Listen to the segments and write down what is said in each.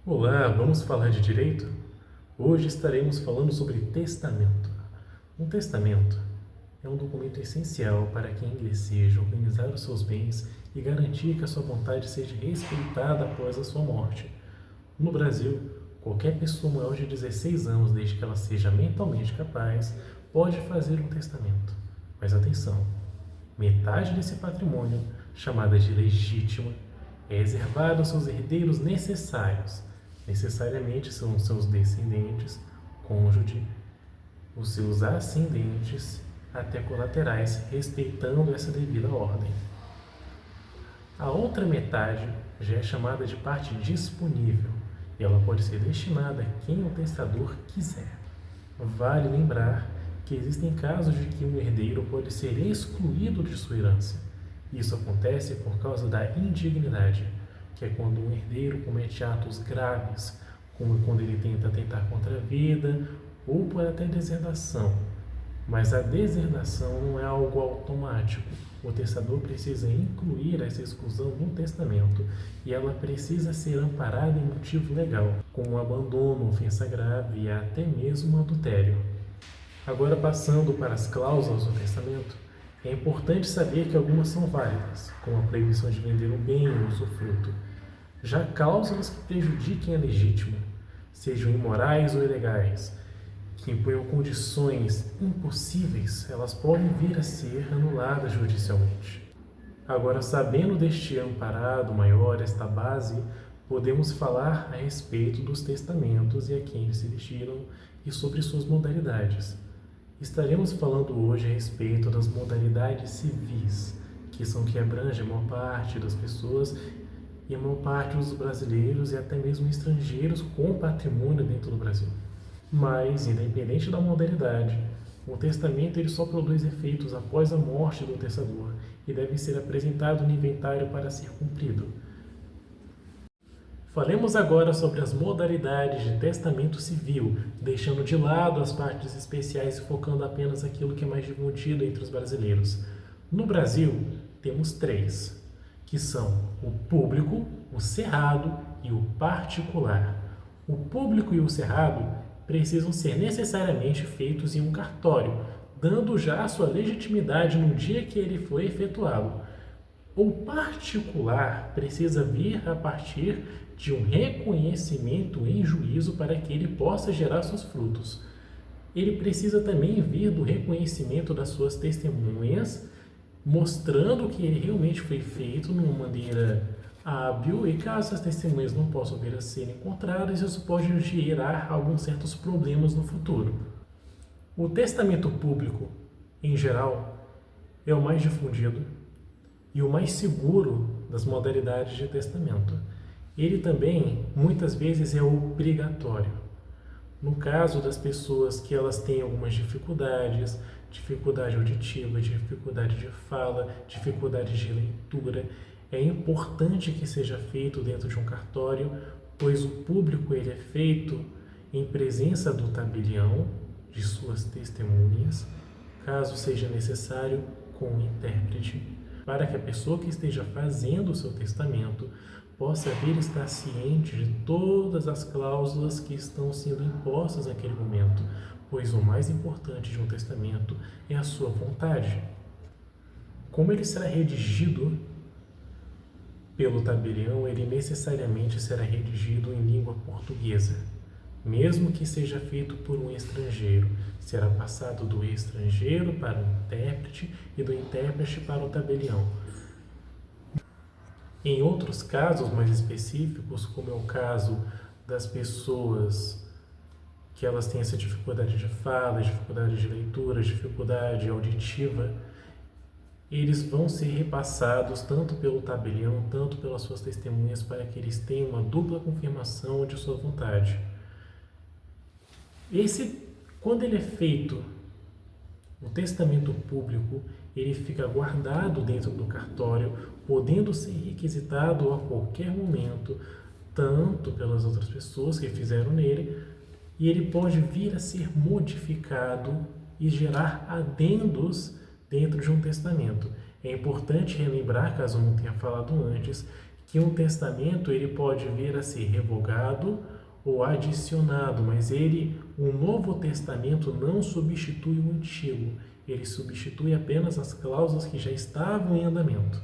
Olá, vamos falar de direito? Hoje estaremos falando sobre testamento. Um testamento é um documento essencial para quem deseja organizar os seus bens e garantir que a sua vontade seja respeitada após a sua morte. No Brasil, qualquer pessoa maior de 16 anos, desde que ela seja mentalmente capaz, pode fazer um testamento. Mas atenção, metade desse patrimônio, chamada de legítima, é reservado aos seus herdeiros necessários. Necessariamente são os seus descendentes, cônjuge, os seus ascendentes, até colaterais, respeitando essa devida ordem. A outra metade já é chamada de parte disponível e ela pode ser destinada a quem o testador quiser. Vale lembrar que existem casos de que um herdeiro pode ser excluído de sua herança. Isso acontece por causa da indignidade, que é quando um herdeiro comete atos graves, como quando ele tenta atentar contra a vida ou por até deserdação. Mas a deserdação não é algo automático. O testador precisa incluir essa exclusão no testamento e ela precisa ser amparada em motivo legal, como abandono, ofensa grave e até mesmo adultério. Agora, passando para as cláusulas do testamento, é importante saber que algumas são válidas, como a proibição de vender o bem ou usufruto. Já cláusulas que prejudiquem a legítima, sejam imorais ou ilegais, que imponham condições impossíveis, elas podem vir a ser anuladas judicialmente. Agora, sabendo deste amparado maior, esta base, podemos falar a respeito dos testamentos e a quem eles se destinam e sobre suas modalidades. Estaremos falando hoje a respeito das modalidades civis, que são que abrangem a maior parte das pessoas e a maior parte dos brasileiros e até mesmo estrangeiros com patrimônio dentro do Brasil. Mas, independente da modalidade, o testamento ele só produz efeitos após a morte do testador e deve ser apresentado no inventário para ser cumprido. Falemos agora sobre as modalidades de testamento civil, deixando de lado as partes especiais e focando apenas aquilo que é mais difundido entre os brasileiros. No Brasil, temos três, que são o público, o cerrado e o particular. O público e o cerrado precisam ser necessariamente feitos em um cartório, dando já a sua legitimidade no dia que ele foi efetuado. O particular precisa vir a partir de um reconhecimento em juízo para que ele possa gerar seus frutos. Ele precisa também vir do reconhecimento das suas testemunhas, mostrando que ele realmente foi feito de uma maneira hábil e caso as testemunhas não possam vir a ser encontradas, isso pode gerar alguns certos problemas no futuro. O testamento público, em geral, é o mais difundido e o mais seguro das modalidades de testamento. Ele também, muitas vezes, é obrigatório. No caso das pessoas que elas têm algumas dificuldades, dificuldade auditiva, dificuldade de fala, dificuldade de leitura, é importante que seja feito dentro de um cartório, pois o público ele é feito em presença do tabelião, de suas testemunhas, caso seja necessário, com um intérprete, para que a pessoa que esteja fazendo o seu testamento possa vir estar ciente de todas as cláusulas que estão sendo impostas naquele momento, pois o mais importante de um testamento é a sua vontade. Como ele será redigido pelo tabelião, ele necessariamente será redigido em língua portuguesa. Mesmo que seja feito por um estrangeiro, será passado do estrangeiro para o intérprete e do intérprete para o tabelião. Em outros casos mais específicos, como é o caso das pessoas que elas têm essa dificuldade de fala, dificuldade de leitura, dificuldade auditiva, eles vão ser repassados tanto pelo tabelião, tanto pelas suas testemunhas, para que eles tenham uma dupla confirmação de sua vontade. Quando ele é feito, o testamento público, ele fica guardado dentro do cartório, podendo ser requisitado a qualquer momento, tanto pelas outras pessoas que fizeram nele, e ele pode vir a ser modificado e gerar adendos dentro de um testamento. É importante relembrar, caso eu não tenha falado antes, que um testamento ele pode vir a ser revogado ou adicionado, mas um novo testamento não substitui o antigo, ele substitui apenas as cláusulas que já estavam em andamento.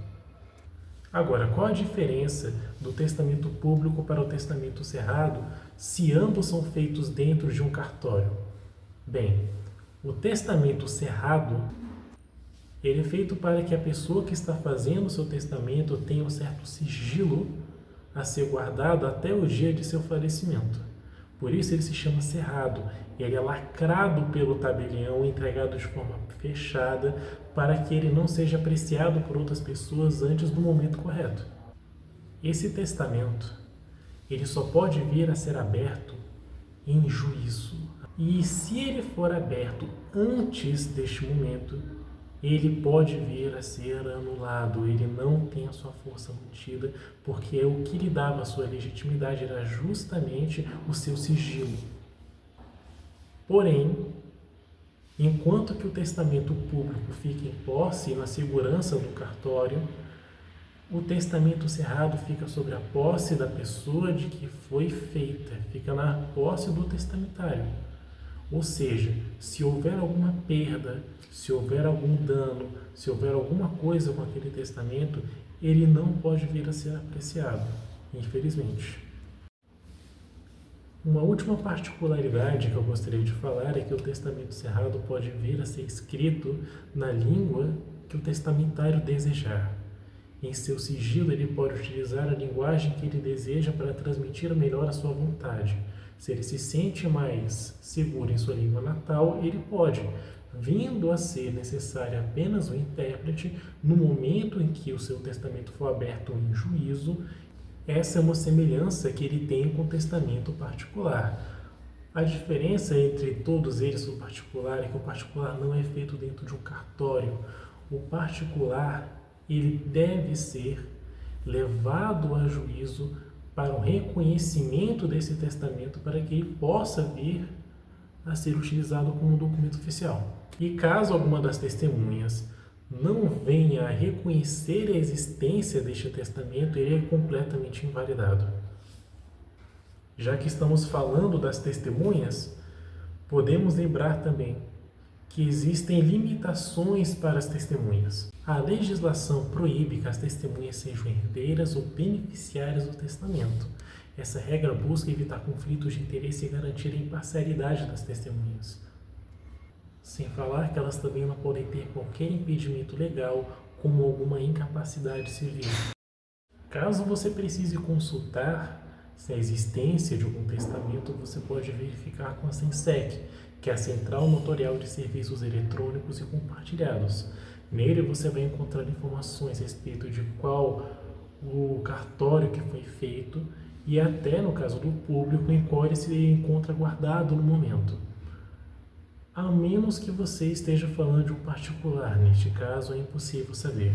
Agora, qual a diferença do testamento público para o testamento cerrado, se ambos são feitos dentro de um cartório? Bem, o testamento cerrado ele é feito para que a pessoa que está fazendo o seu testamento tenha um certo sigilo a ser guardado até o dia de seu falecimento. Por isso ele se chama cerrado. Ele é lacrado pelo tabelião, entregado de forma fechada, para que ele não seja apreciado por outras pessoas antes do momento correto. Esse testamento, ele só pode vir a ser aberto em juízo. E se ele for aberto antes deste momento, ele pode vir a ser anulado, ele não tem a sua força mantida, porque o que lhe dava a sua legitimidade era justamente o seu sigilo. Porém, enquanto que o testamento público fica em posse e na segurança do cartório, o testamento cerrado fica sobre a posse da pessoa de que foi feita, fica na posse do testamentário. Ou seja, se houver alguma perda, se houver algum dano, se houver alguma coisa com aquele testamento, ele não pode vir a ser apreciado, infelizmente. Uma última particularidade que eu gostaria de falar é que o testamento cerrado pode vir a ser escrito na língua que o testamentário desejar. Em seu sigilo, ele pode utilizar a linguagem que ele deseja para transmitir melhor a sua vontade. Se ele se sente mais seguro em sua língua natal, ele pode, vindo a ser necessário apenas um intérprete, no momento em que o seu testamento for aberto em juízo. Essa é uma semelhança que ele tem com o testamento particular. A diferença entre todos eles no particular é que o particular não é feito dentro de um cartório. O particular, ele deve ser levado a juízo para o reconhecimento desse testamento, para que ele possa vir a ser utilizado como documento oficial. E caso alguma das testemunhas não venha a reconhecer a existência deste testamento, ele é completamente invalidado. Já que estamos falando das testemunhas, podemos lembrar também que existem limitações para as testemunhas. A legislação proíbe que as testemunhas sejam herdeiras ou beneficiárias do testamento. Essa regra busca evitar conflitos de interesse e garantir a imparcialidade das testemunhas. Sem falar que elas também não podem ter qualquer impedimento legal, como alguma incapacidade civil. Caso você precise consultar se a existência de algum testamento, você pode verificar com a SENSEC, que é a Central Notorial de Serviços Eletrônicos e Compartilhados. Nele você vai encontrar informações a respeito de qual o cartório que foi feito e até, no caso do público, em qual ele se encontra guardado no momento. A menos que você esteja falando de um particular, neste caso é impossível saber.